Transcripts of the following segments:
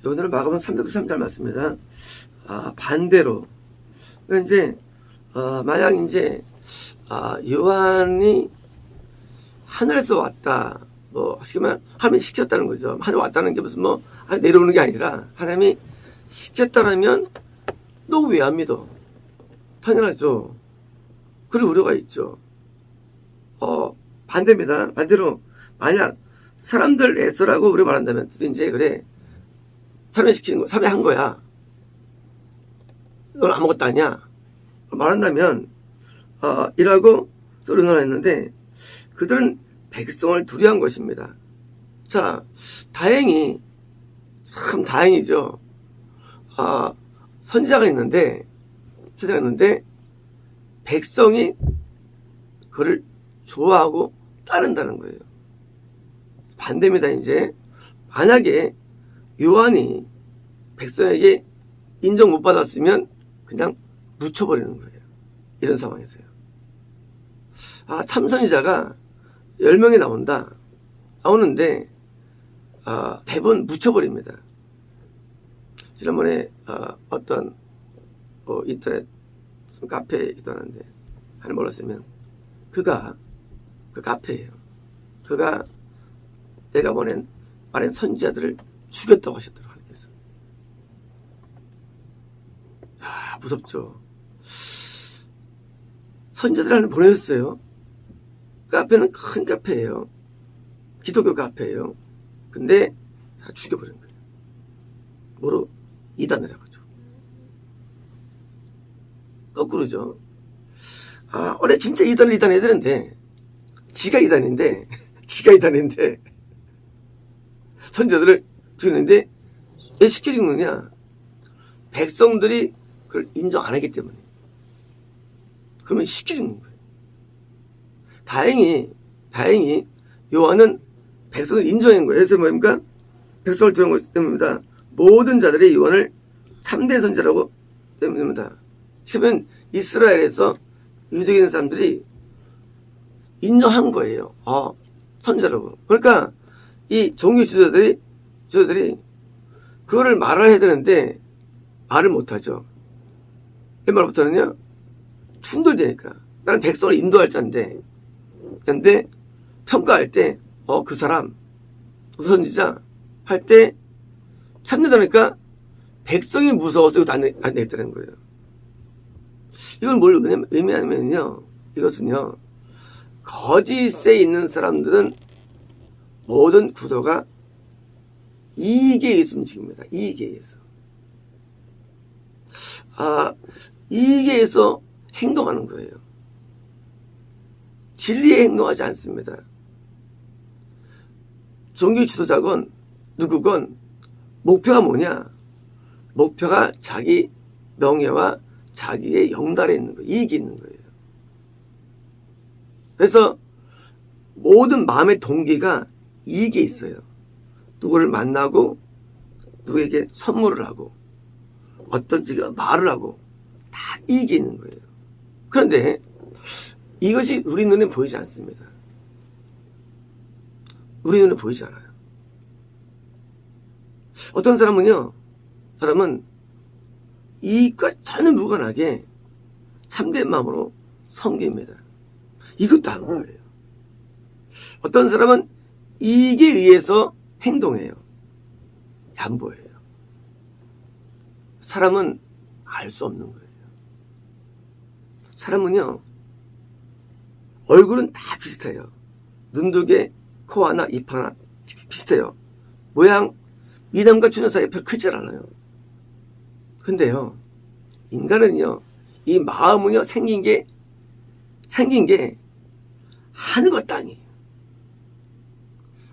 오늘은 마가복음 393절 맞습니다. 반대로 이제 만약 이제 요한이 하늘에서 왔다, 뭐 하시면 하나님이 시켰다는 거죠. 하늘 왔다는 게 무슨 뭐 내려오는 게 아니라 하나님이 시켰다라면 너 왜 안 믿어? 당연하죠. 그럴 우려가 있죠. 반대입니다. 반대로 만약 사람들 애써라고 우리가 말한다면 이제 그래, 사람이 시키는 거, 사람이 한 거야. 넌 아무것도 아니야. 말한다면 이라고 소리를 했는데 그들은 백성을 두려워한 것입니다. 자, 다행히, 참 다행이죠. 선지자가 있는데 백성이 그를 좋아하고 따른다는 거예요. 반대입니다. 이제 만약에 요한이 백성에게 인정 못 받았으면 그냥 묻혀버리는 거예요. 이런 상황에서요. 참선지자가 10명이 나오는데 대부분 묻혀버립니다. 지난번에 어떤 인터넷 카페에 있다는데 하나 몰랐으면 그가 그 카페예요. 그가 내가 말한 선지자들을 죽였다고 하셨더라고요. 하나님께서. 무섭죠. 선지자들 하나 보내셨어요. 카페는 큰 카페예요. 기독교 카페예요. 근데 다 죽여버린 거예요. 뭐로? 이단을 해가지고. 거꾸로죠. 원래 진짜 이단을 해야 되는데 지가 이단인데 선지자들을 죽였는데 왜 시켜 죽느냐? 백성들이 그걸 인정 안 하기 때문에. 그러면 시켜 죽는 거예요. 다행히 요한은 백성을 인정한 거예요. 그래서 뭡니까? 백성을 두려운 것이 때문입니다. 모든 자들이 요한을 참된 선지자라고 때문입니다. 그러면 이스라엘에서 유대인 사람들이 인정한 거예요. 선지자라고. 그러니까 이 종교 지도자들이 그거를 말을 해야 되는데 말을 못하죠. 왜 말 못하느냐? 충돌되니까. 나는 백성을 인도할 자인데, 근데 평가할 때 그 사람 선지자 할 때 참는다니까 백성이 무서워서 이것도 안 되겠다는 거예요. 이건 뭘 의미하냐면요, 이것은요, 거짓에 있는 사람들은 모든 구도가 이익에 의해서 움직입니다. 이익에 의해서. 이익에 의해서 행동하는 거예요. 진리에 행동하지 않습니다. 종교 지도자건 누구건 목표가 뭐냐? 목표가 자기 명예와 자기의 영달에 있는 거예요. 이익이 있는 거예요. 그래서 모든 마음의 동기가 이익에 있어요. 누구를 만나고 누구에게 선물을 하고 어떤 말을 하고 다 이익이 있는 거예요. 그런데 이것이 우리 눈에 보이지 않습니다. 우리 눈에 보이지 않아요. 어떤 사람은 이익과 전혀 무관하게 참된 마음으로 섬깁니다. 이것도 안 보여요. 어떤 사람은 이익에 의해서 행동해요. 안 보여요. 사람은 알 수 없는 거예요. 사람은요, 얼굴은 다 비슷해요. 눈 두 개, 코 하나, 입 하나 비슷해요. 모양, 미남과 추녀 사이 별 크지 않아요. 근데요, 인간은요, 이 마음은요, 생긴 게 하늘과 땅이에요.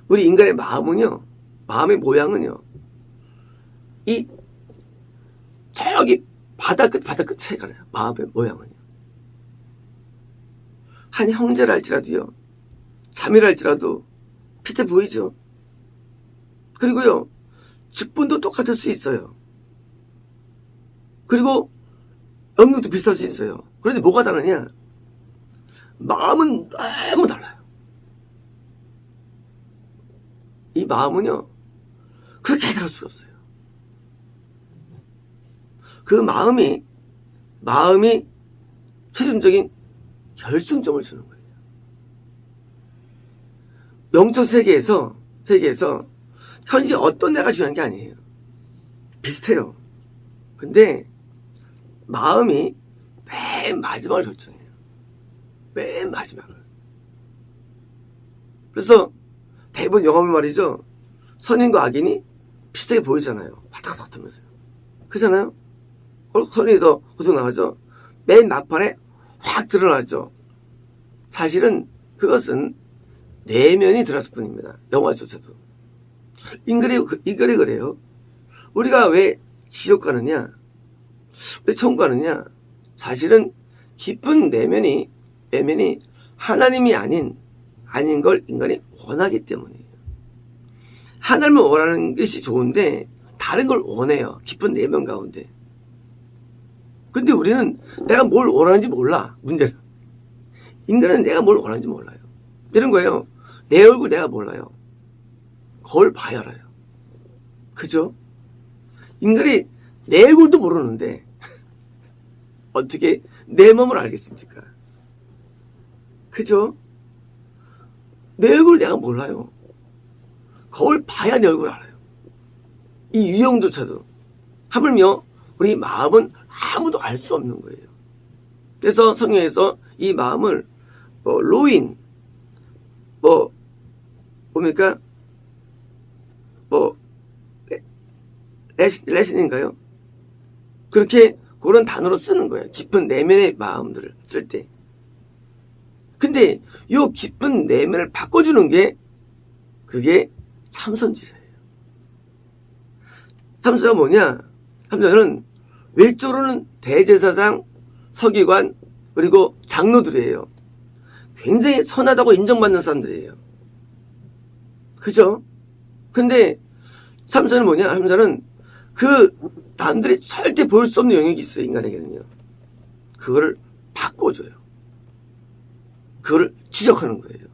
우리 인간의 마음은요, 마음의 모양은요, 저기 바다 끝 차이가 나요. 마음의 모양은요. 한 형제를 할지라도요, 자매를 할지라도 비슷해 보이죠. 그리고요, 직분도 똑같을 수 있어요. 그리고 영역도 비슷할 수 있어요. 그런데 뭐가 다르냐? 마음은 너무 달라요. 이 마음은요, 그렇게 해석할 수가 없어요. 그 마음이 최종적인 결승점을 주는 거예요. 영적 세계에서 현실 어떤 내가 중요한 게 아니에요. 비슷해요. 근데 마음이 맨 마지막을 결정해요. 맨 마지막을. 그래서 대부분 영화는 말이죠. 선인과 악인이 비슷하게 보이잖아요. 화닥화닥 하면서요. 그렇잖아요? 선인이 더 고속 나가죠. 맨 막판에 확 드러나죠. 사실은 그것은 내면이 들어갔을 뿐입니다. 영화조차도. 인간이 그래요. 우리가 왜 지옥 가느냐? 왜 천국 가느냐? 사실은 깊은 내면이 하나님이 아닌 걸 인간이 원하기 때문이에요. 하나님을 원하는 것이 좋은데 다른 걸 원해요. 깊은 내면 가운데. 근데 우리는 내가 뭘 원하는지 몰라. 문제는. 인간은 내가 뭘 원하는지 몰라요. 이런 거예요. 내 얼굴 내가 몰라요. 거울 봐야 알아요. 그죠? 인간이 내 얼굴도 모르는데 어떻게 내 몸을 알겠습니까? 그죠? 내 얼굴 내가 몰라요. 거울 봐야 내 얼굴 알아요. 이 유형조차도. 하물며 우리 마음은 아무도 알 수 없는 거예요. 그래서 성경에서 이 마음을 로인, 뭡니까? 레슨인가요? 그렇게 그런 단어로 쓰는 거예요. 깊은 내면의 마음들을 쓸 때. 근데 이 깊은 내면을 바꿔주는 게 그게 삼선지사예요. 삼선지사가 뭐냐? 삼선은 외적으로는 대제사장, 서기관, 그리고 장로들이에요. 굉장히 선하다고 인정받는 사람들이에요. 그죠? 근데 삼선은 뭐냐? 삼선은 그 남들이 절대 볼 수 없는 영역이 있어요. 인간에게는요. 그거를 바꿔줘요. 그거를 지적하는 거예요.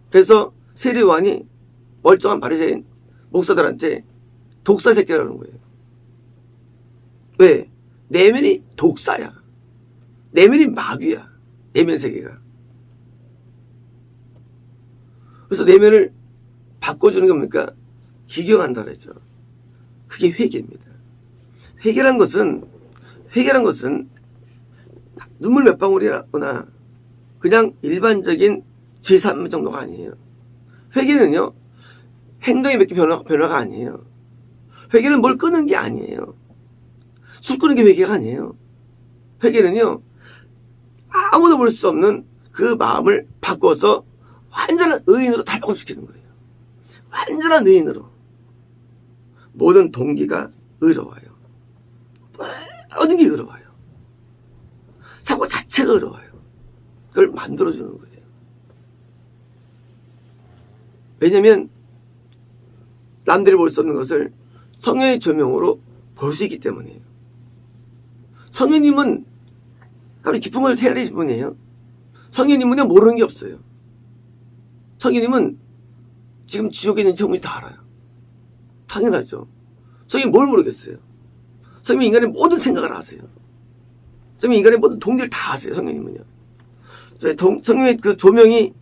그래서 세례요한이 멀쩡한 바리새인 목사들한테 독사 새끼라는 거예요. 왜? 내면이 독사야. 내면이 마귀야. 내면 세계가. 그래서 내면을 바꿔주는 게 뭡니까? 기경한다 그랬죠. 그게 회개입니다. 회개란 것은 눈물 몇 방울이거나 그냥 일반적인 죄사함 정도가 아니에요. 회개는요, 행동이 몇 개 변화가 아니에요. 회개는 뭘 끄는 게 아니에요. 술 끄는 게 회개가 아니에요. 회개는요, 아무도 볼 수 없는 그 마음을 바꿔서 완전한 의인으로 달라고시키는 거예요. 완전한 의인으로. 모든 동기가 의로워요. 모든 게 의로워요. 사고 자체가 의로워요. 그걸 만들어주는 거예요. 왜냐면 남들이 볼 수 없는 것을 성령의 조명으로 볼 수 있기 때문이에요. 성령님은 아주 깊은 걸 헤아리신 분이에요. 성령님은 모르는 게 없어요. 성령님은 지금 지옥에 있는 천국이 다 알아요. 당연하죠. 성령이 뭘 모르겠어요. 성령이 인간의 모든 생각을 아세요. 성령이 인간의 모든 동기를 다 아세요. 성령님은요. 성령의 그 조명이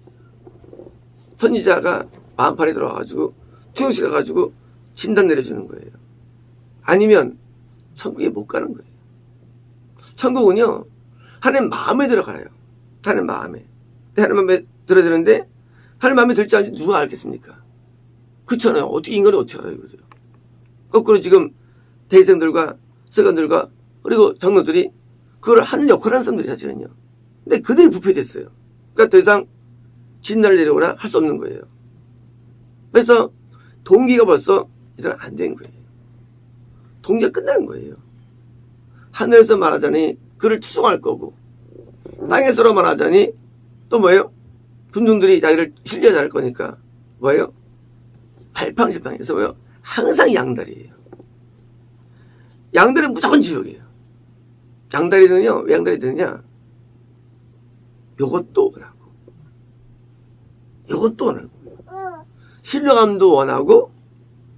선지자가 마음판에 들어와가지고 투영실 가가지고 진단 내려주는 거예요. 아니면 천국에 못 가는 거예요. 천국은요, 하나님 마음에 들어가요. 하나님 마음에. 하나님 마음에 들어야 되는데, 하나님 마음에 들지 않은지 누가 알겠습니까? 그렇잖아요. 어떻게 인간이 어떻게 알아요, 그죠? 거꾸로 지금 대생들과 서기관들과 그리고 장로들이 그걸 하는 역할을 하는 사람들이 사실은요. 근데 그들이 부패됐어요. 그러니까 더 이상 진단을 내려오거나 할 수 없는 거예요. 그래서 동기가 벌써 이제는 안 된 거예요. 동기가 끝나는 거예요. 하늘에서 말하자니 그를 추송할 거고, 땅에서 말하자니 또 뭐예요? 군중들이 자기를 신뢰하지 않을 거니까 뭐예요? 발팡질팡해서 뭐예요? 항상 양다리예요. 양다리는 무조건 지옥이에요. 양다리는요, 왜 양다리 되느냐? 요것도 원하고, 요것도 원하고, 신뢰감도 원하고,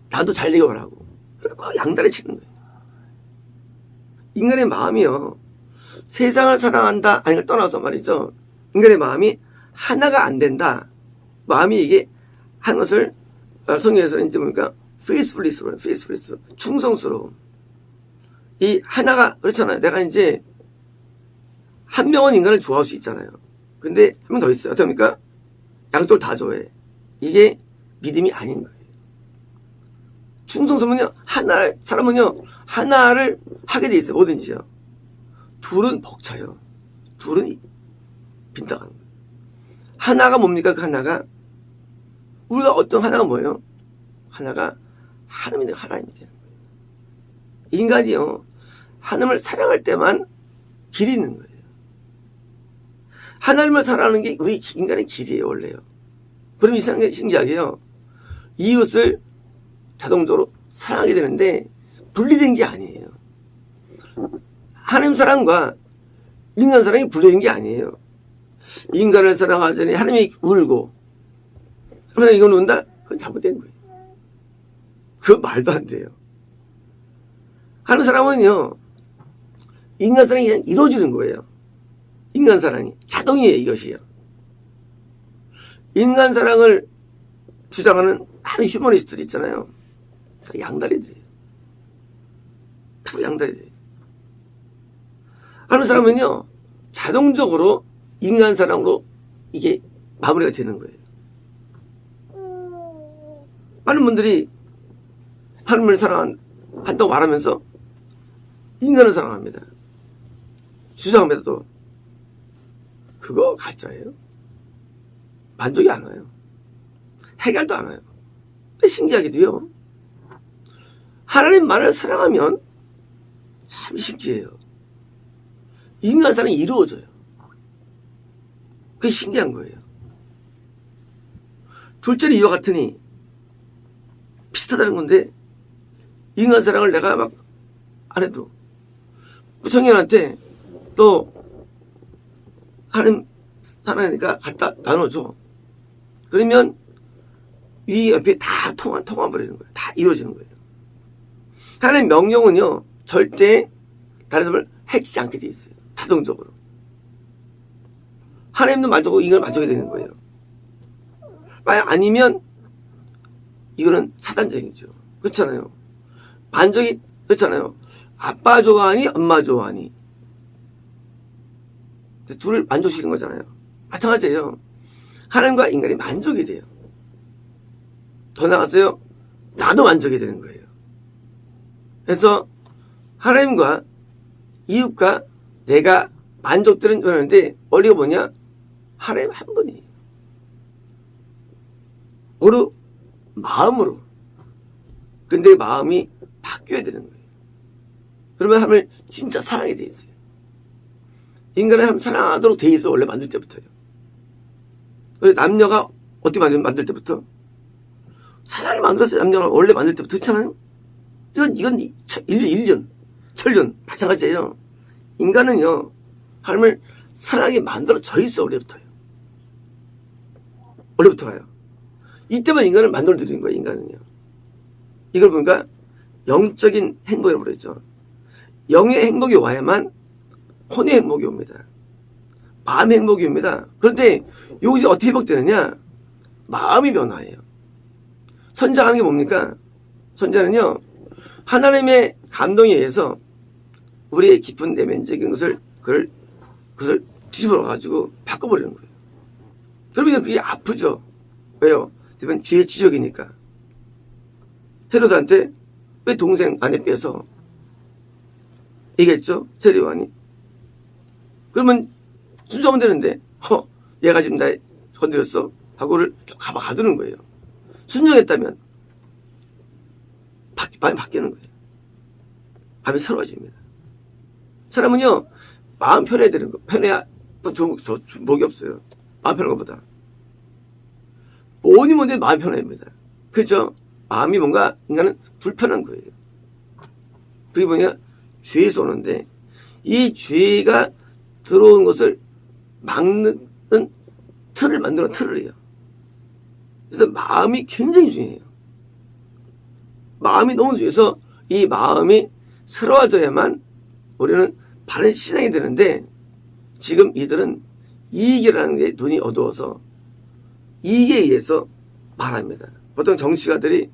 나도 잘 되기 원하고, 그래서 양다리 치는 거예요. 인간의 마음이요. 세상을 사랑한다, 아니걸 떠나서 말이죠. 인간의 마음이 하나가 안 된다. 마음이 이게 한 것을 성경에서는 이제 뭡니까? faithfulness, 충성스러움. 이 하나가 그렇잖아요. 내가 이제 한 명은 인간을 좋아할 수 있잖아요. 근데 한 명 더 있어요. 어떻습니까? 양쪽을 다 좋아해. 이게 믿음이 아닌 거예요. 충성스러움은요, 사람은요, 하나를 하게 돼 있어요. 뭐든지요. 둘은 벅차요. 둘은 빈다가는 거예요. 하나가 뭡니까? 그 하나가 우리가 어떤 하나가 뭐예요? 하나가 하나님이 되는 거예요. 인간이요, 하나님을 사랑할 때만 길이 있는 거예요. 하나님을 사랑하는 게 우리 인간의 길이에요, 원래요. 그럼 신기하게요, 이웃을 자동적으로 사랑하게 되는데 분리된 게 아니에요. 하나님 사랑과 인간 사랑이 분리된 게 아니에요. 인간을 사랑하자니 하나님이 울고 하나님 이거 논다? 그건 잘못된 거예요. 그건 말도 안 돼요. 하나님 사랑은요, 인간 사랑이 그냥 이루어지는 거예요. 인간 사랑이 자동이에요. 이것이요. 인간 사랑을 주장하는 많은 휴머니스트들 있잖아요. 다 양다리들이에요. 다 양다리들이에요. 하는 사람은요, 자동적으로 인간 사랑으로 이게 마무리가 되는 거예요. 많은 분들이 하나님을 사랑한다고 말하면서 인간을 사랑합니다. 주장합니다. 또 그거 가짜예요. 만족이 안 와요. 해결도 안 와요. 근데 신기하게도요, 하나님만을 사랑하면 참 신기해요. 인간 사랑이 이루어져요. 그게 신기한 거예요. 둘째는 이와 같으니 비슷하다는 건데, 인간 사랑을 내가 막 안 해도 청년한테 또 하나님 사랑하니까 갖다 나눠줘. 그러면 이 옆에 다 통화버리는 거예요. 다 이루어지는 거예요. 하나님 명령은요, 절대 다른 사람을 해치지 않게 돼 있어요. 자동적으로. 하나님도 만족하고 인간을 만족해야 되는 거예요. 만약 아니면 이거는 사단적이죠. 그렇잖아요. 만족이 그렇잖아요. 아빠 좋아하니 엄마 좋아하니 둘을 만족시키는 거잖아요. 마찬가지예요. 하나님과 인간이 만족이 돼요. 더 나아가서요, 나도 만족이 되는 거예요. 그래서 하나님과 이웃과 내가 만족들은 하는데 원리가 뭐냐? 하나님 한 분이에요. 어느 마음으로. 근데 마음이 바뀌어야 되는 거예요. 그러면 하나님을 진짜 사랑하게 돼 있어요. 인간을 하나님 사랑하도록 돼 있어, 원래 만들 때부터요. 그래서 남녀가 어떻게 만들 때부터? 사랑이 만들었어요. 남녀가 원래 만들 때부터. 그렇잖아요? 이건 인륜, 천륜, 마찬가지예요. 인간은요, 하나님을 사랑하게 만들어져 있어, 원래부터요. 원래부터가요. 이때만 인간을 만들어 드리는 거예요, 인간은요. 이걸 보니까 영적인 행복이라고 그러죠. 영의 행복이 와야만 혼의 행복이 옵니다. 마음의 행복이 옵니다. 그런데 이것이 어떻게 회복되느냐? 마음이 변화해요. 선자하는 게 뭡니까? 선자는요, 하나님의 감동에 의해서 우리의 깊은 내면적인 그것을 뒤집어가지고 바꿔버리는 거예요. 그러면 그게 아프죠. 왜요? 대부분 죄의 지적이니까. 헤로드한테 왜 동생 아내 빼서 얘기했죠? 세례요한이. 그러면 순종하면 되는데, 얘가 지금 나 건드렸어? 하고를 가두는 거예요. 순종했다면 마음이 바뀌는 거예요. 마음이 새로워집니다. 사람은요, 마음 편해야 되는 거. 편해야 더 목이 없어요. 마음 편한 것보다. 뭐니 뭐니 마음 편해야 됩니다. 그렇죠? 마음이 뭔가 인간은 불편한 거예요. 그게 뭐냐? 죄에서 오는데, 이 죄가 들어오는 것을 막는 틀을 만드는 틀을 해요. 그래서 마음이 굉장히 중요해요. 마음이 너무 중요해서 이 마음이 새로워져야만 우리는 바른 신앙이 되는데 지금 이들은 이익이라는 게 눈이 어두워서 이익에 의해서 말합니다. 보통 정치가들이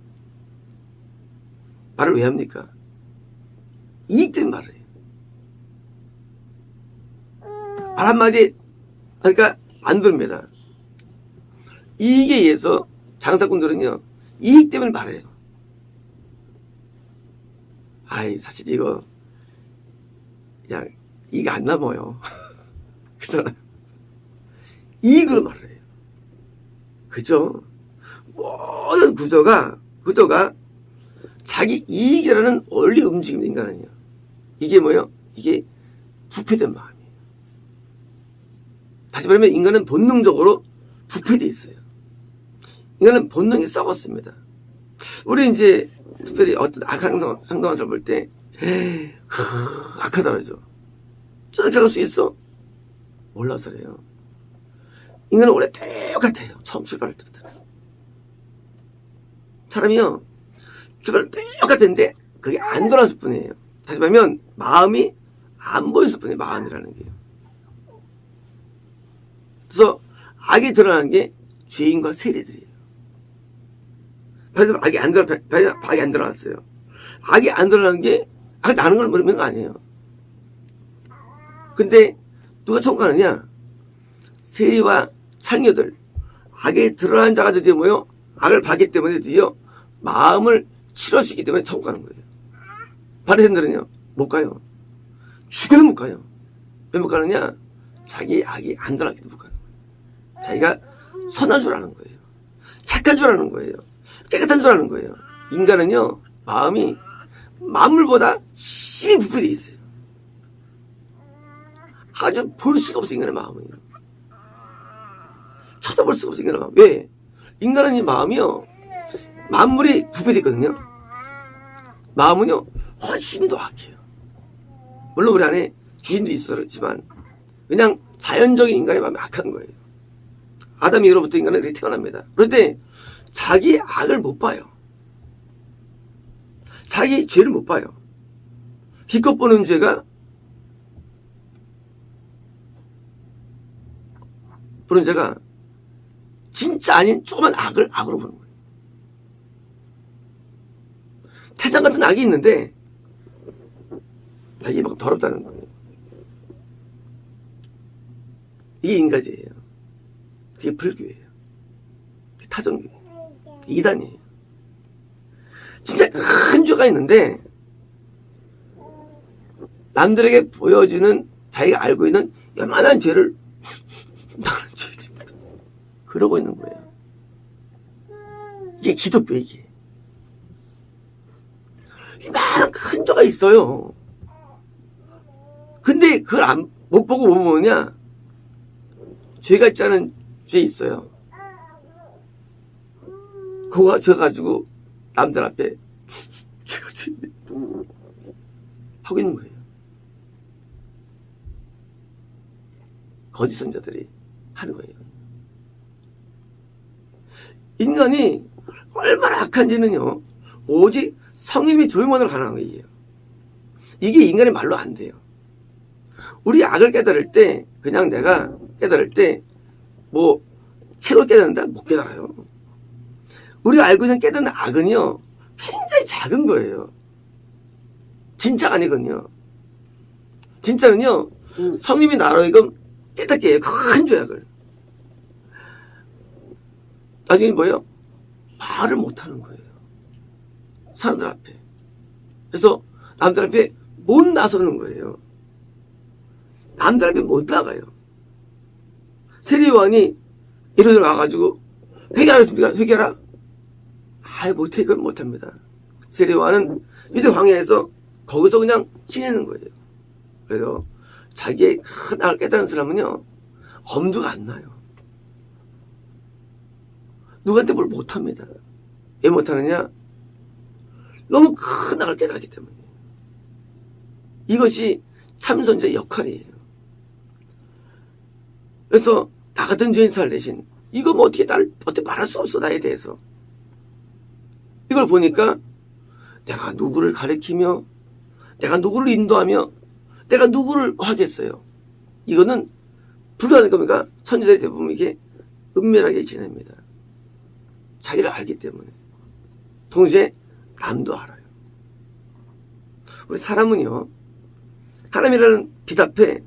말을 왜 합니까? 이익 때문에 말을 해요. 말 한마디 하니까 안 들립니다. 이익에 의해서 장사꾼들은요, 이익 때문에 말해요. 아이, 사실 이거, 야, 이익 안 남아요. 그잖아요. 이익으로 말을 해요. 그죠? 모든 구조가 자기 이익이라는 원리 움직임 인간은요. 이게 뭐예요? 이게 부패된 마음이에요. 다시 말하면 인간은 본능적으로 부패되어 있어요. 인간은 본능이 썩었습니다. 우리 이제 특별히 어떤 악한 행동을 볼 때 악하다 그러죠. 저렇게 할 수 있어? 몰라서 그래요. 인간은 원래 똑같아요. 처음 출발할 때부터. 사람이요, 출발 똑같은데 그게 안 돌아왔을 뿐이에요. 다시 말하면 마음이 안 보였을 뿐이에요. 마음이라는 게요. 그래서 악이 드러난 게 죄인과 세리들이에요. 악이 안 드러났어요. 악이 안 드러난 게 악이 나는 걸 모르는 거 아니에요. 근데 누가 청구하느냐? 세리와 창녀들, 악에 드러난 자가 드디어 뭐요? 악을 봤기 때문에 드디어 마음을 치료시키기 때문에 청구하는 거예요. 바리새인들은요, 못 가요. 죽여도 못 가요. 왜 못 가느냐? 자기 악이 안 드러났기 때문에 못 가는 거예요. 자기가 선한 줄 아는 거예요. 착한 줄 아는 거예요. 깨끗한 줄 아는 거예요. 인간은요, 마음이 만물보다 심히 부패되어 있어요. 아주 볼 수가 없어, 인간의 마음은요. 쳐다볼 수가 없어, 인간의 마음. 왜? 인간은 이 마음이요, 만물이 부패되어 있거든요. 마음은요, 훨씬 더 악해요. 물론 우리 안에 주인도 있었지만, 그냥 자연적인 인간의 마음이 악한 거예요. 아담 이후로부터 인간은 그렇게 태어납니다. 그런데 자기 악을 못 봐요. 자기 죄를 못 봐요. 기껏 보는 죄가 진짜 아닌 조그만 악을 악으로 보는 거예요. 태장 같은 악이 있는데 이게 막 더럽다는 거예요. 이게 인간이에요. 그게 불교예요. 그게 타종교예요. 그게 이단이에요. 진짜 큰 죄가 있는데 남들에게 보여주는 자기가 알고 있는 요만한 죄를 나는 죄지 그러고 있는 거예요. 이게 기독교 이게. 이만한 큰 죄가 있어요. 근데 그걸 못 보고 뭐 보느냐? 죄가 있지 않은 죄 있어요. 그거 저 가지고 남들 앞에 제가 죄인데 하고 있는 거예요. 거짓 선자들이 하는 거예요. 인간이 얼마나 악한지는요, 오직 성님이 조용만으로 가능한 거예요. 이게 인간의 말로 안 돼요. 우리 악을 깨달을 때, 그냥 내가 깨달을 때, 뭐, 책을 깨닫는다? 못 깨달아요. 우리가 알고 있는 깨닫는 악은요, 굉장히 작은 거예요. 진짜가 아니거든요. 진짜는요, 성님이 나라이금 깨닫게 해요. 큰 죄악을. 나중에 뭐예요? 말을 못하는 거예요. 사람들 앞에. 그래서 남들 앞에 못 나서는 거예요. 남들 앞에 못 나가요. 세리요한이 이런 데 와가지고 회개하겠습니까? 회개하라. 못해. 그건 못합니다. 세리요한은 이제 광야에서 거기서 그냥 지내는 거예요. 그래서 자기의 큰 악을 깨달은 사람은요, 엄두가 안 나요. 누구한테 뭘 못합니다. 왜 못하느냐? 너무 큰 악을 깨달았기 때문에. 이것이 참선자의 역할이에요. 그래서 나 같은 죄인 살대신 이거 뭐 어떻게 말할 수 없어, 나에 대해서. 이걸 보니까 내가 누구를 가리키며 내가 누구를 인도하며 내가 누구를 하겠어요? 이거는 불가능한 겁니까? 선지자들이 대부분 이게 은밀하게 지냅니다. 자기를 알기 때문에. 동시에 남도 알아요. 우리 사람은요, 하나님이라는 빛 앞에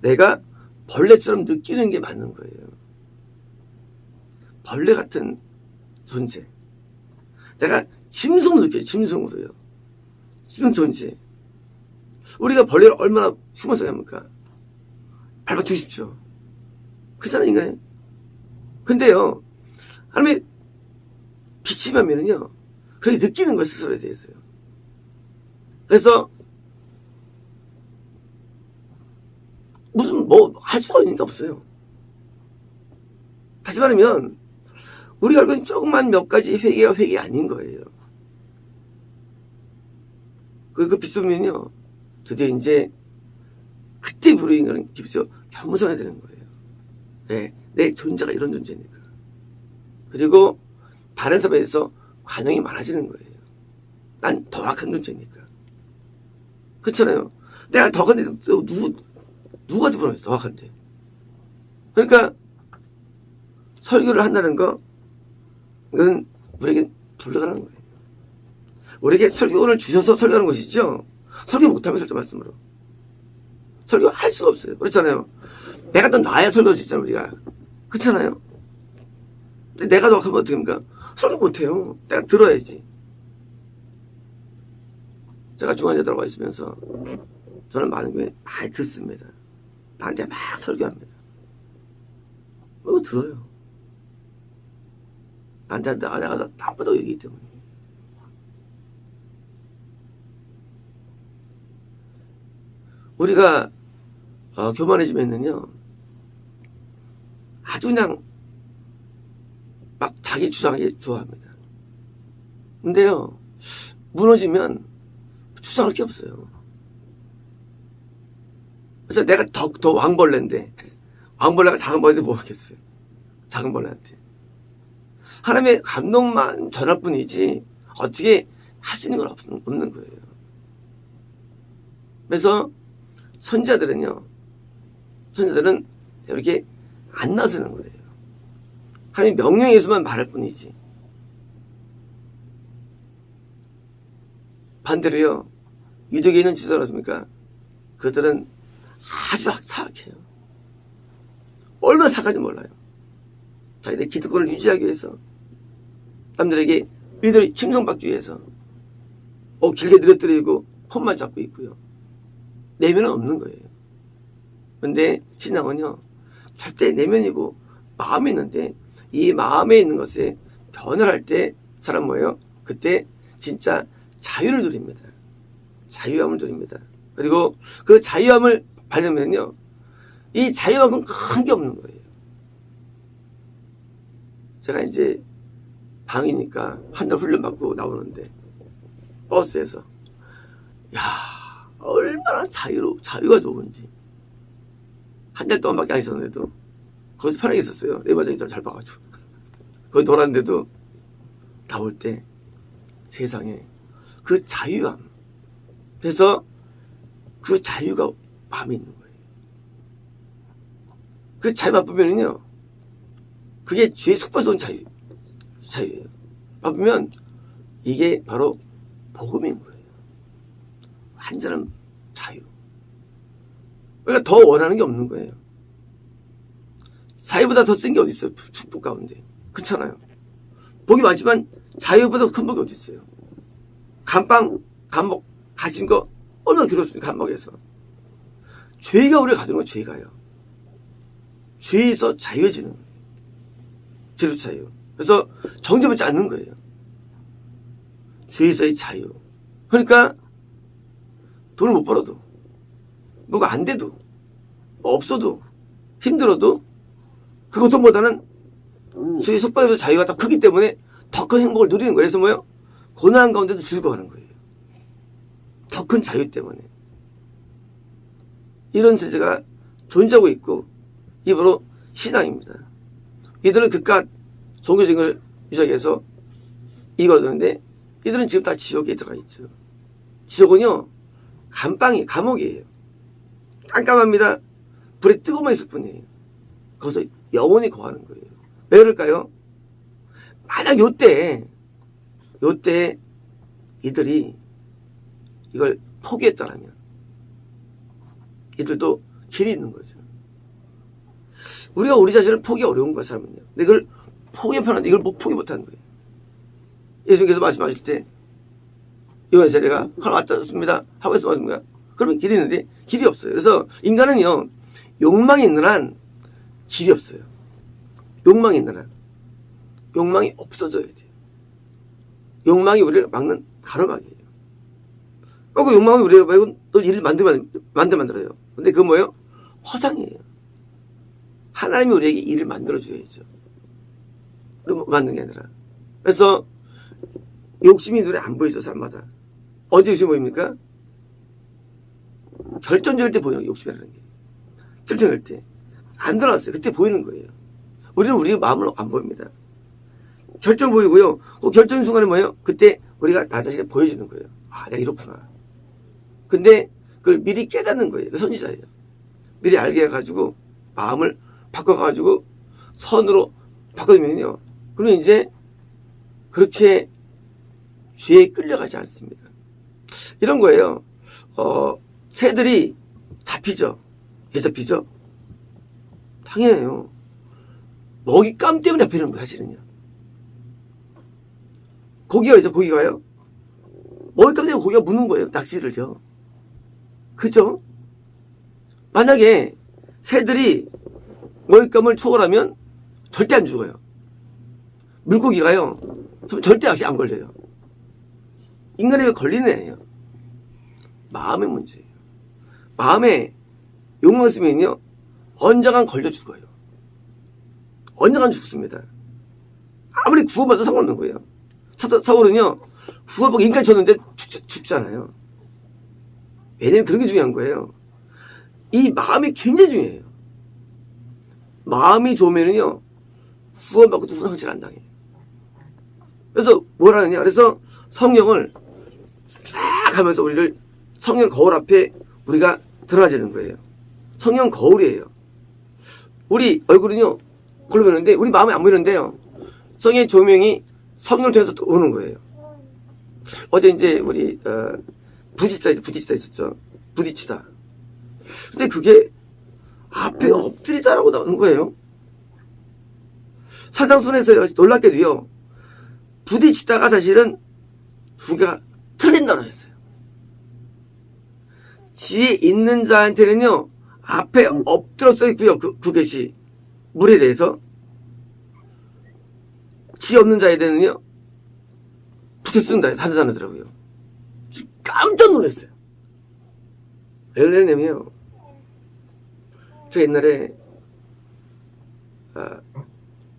내가 벌레처럼 느끼는 게 맞는 거예요. 벌레 같은 존재. 내가 짐승으로 느껴요. 짐승으로요. 짐승 존재. 우리가 벌레를 얼마나 숨어서 합니까? 밟아 주십시오. 그렇잖아요, 인간이. 근데요, 하나님의 빛이 하면은요, 그렇게 느끼는 거 스스로에 대해서요. 그래서, 무슨, 할 수가 있는 게 없어요. 다시 말하면, 우리가 알고 있는 조그만 몇 가지 회개가 회개 아닌 거예요. 그 빛으면요, 드디어 이제, 그때 불의인간은 깊이서 겸손해야 되는 거예요. 네, 내 존재가 이런 존재니까. 그리고 다른 사람에 대해서 관용이 많아지는 거예요. 난 더 악한 존재니까. 그렇잖아요. 내가 더 악한데 누가 들어요? 더 악한데. 그러니까 설교를 한다는 거, 이건 우리에게 불가능한 거예요. 우리에게 설교를 주셔서 설교하는 것이죠. 설교 못하면 설교 말씀으로. 설교할 수가 없어요. 그렇잖아요. 내가 더 나아야 설교할 수 있잖아요, 우리가. 그렇잖아요. 근데 내가 더 하면 어떻게 합니까? 설교 못해요. 내가 들어야지. 제가 중환자 들어가 있으면서 저는 많은 게 많이 듣습니다. 나한테 막 설교합니다. 이거 들어요. 나한테 내가 나쁘다고 얘기하기 때문에. 우리가 교만해지면은요, 아주 그냥 막 자기 주장하기 좋아합니다. 근데요, 무너지면 주장할 게 없어요. 그래서 내가 더 왕벌레인데, 왕벌레가 작은 벌레인데 뭐 하겠어요? 작은 벌레한테. 하나님의 감동만 전할 뿐이지 어떻게 할 수 있는 건 없는 거예요. 그래서 선지자들은 이렇게 안 나서는 거예요. 하나님 명령에서만 말할 뿐이지. 반대로요, 유대교에 있는 지도자 어떻습니까? 그들은 아주 사악해요. 얼마나 사악한지 몰라요. 자기들 기득권을 유지하기 위해서, 남들에게 이들이 칭송받기 위해서 길게 늘어뜨리고 폰만 잡고 있고요. 내면은 없는 거예요. 근데 신앙은요, 절대 내면이고 마음에 있는데, 이 마음에 있는 것에 변화할 때 사람 뭐예요? 그때 진짜 자유를 누립니다. 자유함을 누립니다. 그리고 그 자유함을 받으면요, 이 자유함은 큰 게 없는 거예요. 제가 이제 방이니까 한 달 훈련받고 나오는데 버스에서, 야, 얼마나 자유가 좋은지. 한 달 동안밖에 안 있었는데도 거기서 편하게 있었어요. 내 바닥이 잘 봐가지고. 거기 돌았는데도 나올 때 세상에 그 자유함. 그래서 그 자유가 마음에 있는 거예요. 그 자유 맛보면은요, 그게 죄의 속박에서 온 자유예요. 맛보면 이게 바로 복음인 거예요. 완전한 자유. 그러니까 더 원하는 게 없는 거예요. 자유보다 더 센 게 어디 있어요? 축복 가운데. 그렇잖아요. 복이 많지만 자유보다 큰 복이 어디 있어요? 감목 가진 거 얼마나 괴롭습니까? 감목에서. 죄가 우리가 가진 건 죄가요. 죄에서 자유해지는 거예요. 죄로 자유. 그래서 정죄받지 않는 거예요. 죄에서의 자유. 그러니까 돈을 못 벌어도, 뭐가 안 돼도, 뭐 없어도, 힘들어도 그것보다는 죄의 속박에서 자유가 더 크기 때문에 더 큰 행복을 누리는 거예요. 그래서 뭐요? 고난 가운데도 즐거워하는 거예요. 더 큰 자유 때문에. 이런 세계가 존재하고 있고, 이게 바로 신앙입니다. 이들은 그깟 종교적인 걸 유지해서 이걸 하는데, 이들은 지금 다 지옥에 들어가 있죠. 지옥은요, 감옥이에요. 깜깜합니다. 불에 뜨고만 있을 뿐이에요. 거기서 영원히 거하는 거예요. 왜 그럴까요? 만약 요때 이들이 이걸 포기했다면 이들도 길이 있는 거죠. 우리가 우리 자신을 포기 어려운 거야, 사람은요. 근데 이걸 포기 편한데 이걸 포기 못하는 거예요. 예수님께서 말씀하실 때 요한 세례가 하나 왔습니다 하고 해서 말씀합니다. 그러면 길이 있는데 길이 없어요. 그래서 인간은요, 욕망이 있는 한 길이 없어요. 욕망이 있는 한. 욕망이 없어져야 돼요. 욕망이 우리를 막는 가로막이에요. 그 욕망은 우리가 말고 또 일을 만들어요. 근데 그건 뭐예요? 허상이에요. 하나님이 우리에게 일을 만들어줘야죠. 그리고 만드는 게 아니라. 그래서 욕심이 눈에 안 보이죠, 사람마다. 언제 욕심이 보입니까? 결정적일 때 보여요, 욕심이라는 게. 결정할 때. 안 들어왔어요. 그때 보이는 거예요. 우리는 우리 마음으로 안 보입니다. 결정 보이고요. 그 결정 순간에 뭐예요? 그때 우리가 나 자신을 보여주는 거예요. 아, 내가 이렇구나. 근데 그걸 미리 깨닫는 거예요. 선지자예요. 미리 알게 해가지고 마음을 바꿔가지고 선으로 바꿔주면요. 그러면 이제 그렇게 죄에 끌려가지 않습니다. 이런 거예요. 새들이 잡히죠. 왜 잡히죠? 당연해요. 먹잇감 때문에 잡히는 거예요, 사실은요. 고기가 있죠, 고기가요. 먹잇감 때문에 고기가 무는 거예요, 낚시를요. 그죠? 만약에 새들이 먹잇감을 초월하면 절대 안 죽어요. 물고기가요, 절대 낚시 안 걸려요. 인간이 왜 걸리는 애예요? 마음의 문제예요. 마음에 욕망 있으면요, 언젠간 걸려 죽어요. 언젠간 죽습니다. 아무리 구원받아도 상관없는 거예요. 사울은요, 구원받고 인간 쳤는데 죽잖아요. 왜냐면 그런 게 중요한 거예요. 이 마음이 굉장히 중요해요. 마음이 좋으면은요, 구원받고 누구나 상실 안 당해요. 그래서 뭘 하느냐? 그래서 성령을 쫙 하면서 우리를 성령 거울 앞에 우리가 드러나지는 거예요. 성령 거울이에요. 우리 얼굴은요, 걸로 보이는데 우리 마음이 안 보이는데요, 성령의 조명이 성령을 통해서 오는 거예요. 어제 이제 우리 부딪히다 있었죠. 부딪히다. 근데 그게 앞에 엎드리다라고 나오는 거예요. 사장순에서 놀랍게도요, 부딪히다가 사실은 두 개가 틀린 단어였어요. 지혜 있는 자한테는요, 앞에 엎드려 써 있고요, 그 것이 물에 대해서. 지혜 없는 자에게는요, 붙여 쓴다, 다른 단어더라고요. 깜짝 놀랐어요. 왜 그러냐면요, 저 옛날에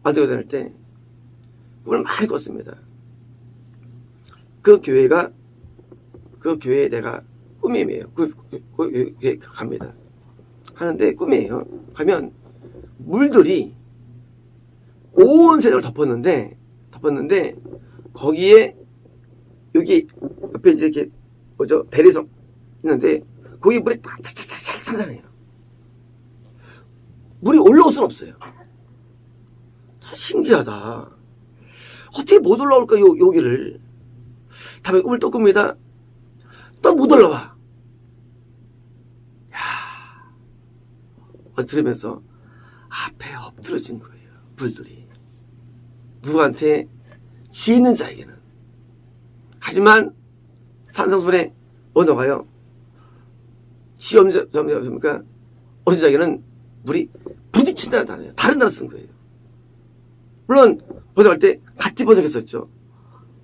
안되고 다닐 때 꿈을 많이 꿨습니다. 그 교회에 내가 꿈이에요. 그 교회 갑니다. 하는데 꿈이에요. 가면 물들이 온 세상을 덮었는데 거기에 여기 옆에 이제 이렇게 뭐죠, 대리석 있는데 거기 물이 탁탁탁탁 상상해요. 물이 올라올 수는 없어요. 신기하다. 어떻게 못 올라올까, 여기를. 다음에 꿈을 또 꿉니다. 또 못 올라와. 들으면서 앞에 엎드러진 거예요, 불들이. 누구한테? 지혜 있는 자에게는. 하지만 산성순의 언어가요, 지혜 없는 자입니까? 어느 자에게는 물이 부딪힌다는 단어예요. 다른 단어 쓴 거예요. 물론 번역할 때 같이 번역했었죠.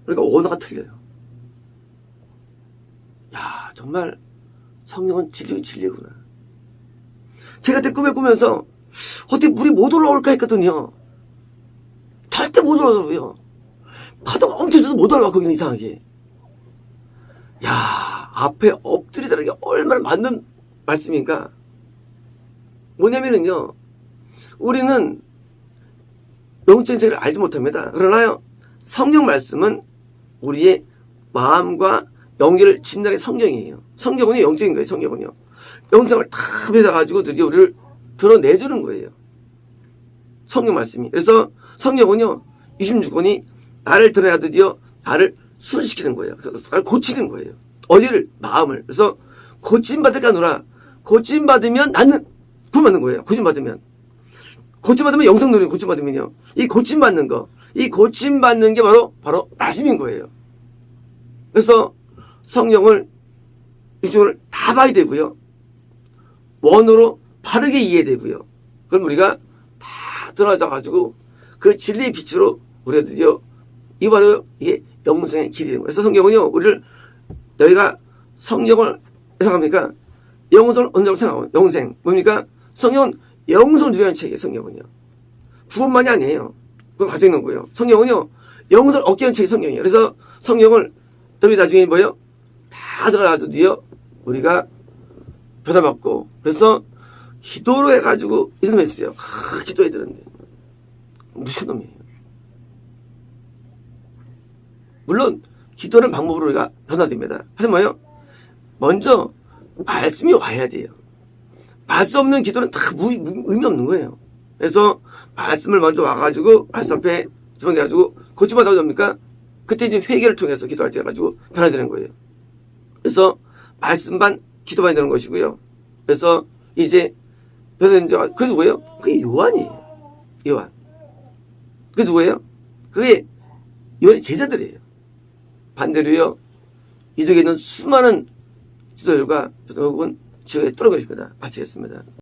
그러니까 언어가 틀려요. 야, 정말 성령은 진리구나. 제가 그때 꿈을 꾸면서 어떻게 물이 못 올라올까 했거든요. 절대 못 올라오고요. 파도가 엄청 쳐도 못 올라와, 거기는 이상하게. 야, 앞에 엎드리다는 게 얼마나 맞는 말씀인가. 뭐냐면은요, 우리는 영적인 세계를 알지 못합니다. 그러나요, 성령 말씀은 우리의 마음과 연기를 진단의 성경이에요. 성경은요, 영적인 거예요, 성경은요. 영성을 다 뱉어가지고 드디어 우리를 드러내주는 거예요. 성경 말씀이. 그래서 성경은요, 66권이 나를 드러내야 드디어 나를 순시키는 거예요. 나를 고치는 거예요. 어디를? 마음을. 그래서 고침받을까 노라. 고침받으면 나는 구원받는 거예요. 고침받으면. 고침받으면 영성 노래 고침받으면요. 이 고침받는 거. 이 고침받는 게 바로 말씀인 거예요. 그래서 성경을, 유중을 다 봐야 되고요. 원어로 바르게 이해되고요. 그럼 우리가 다 들어가가지고 그 진리의 빛으로 우리가 드디어 이 바로 이게 영생의 길이 되는 거예요. 그래서 성경은요, 우리를 너희가 성경을 생각합니까? 영생을 언제라고 생각하고 영생 뭡니까? 성경은 영생을 누리는 책이에요. 성경은요. 구원만이 아니에요. 그건 가져 있는 거예요. 성경은요, 영생을 얻게 하는 책이 성경이에요. 그래서 성경을 여러분이 나중에 뭐예요? 다 들어가서 드디어 우리가 변화받고, 그래서 기도로 해가지고 이런 했어요. 기도해야 되는데 무슨 놈이에요. 물론 기도는 방법으로 우리가 변화됩니다. 하지만 뭐예요? 먼저 말씀이 와야 돼요. 말씀 없는 기도는 다 의미 없는 거예요. 그래서 말씀을 먼저 와가지고 말씀 앞에 집어내가지고 고침받아도 됩니까? 그때 이제 회개를 통해서 기도할 때 해가지고 변화되는 거예요. 그래서 말씀반 기도반이 되는 것이고요. 그래서 이제 변화된 자가 그게 누구예요? 그게 요한이에요. 요한. 그게 누구예요? 그게 요한의 제자들이에요. 반대로요, 이쪽에 있는 수많은 지도자들과 결국은 지옥에 떨어질 것입니다. 마치겠습니다.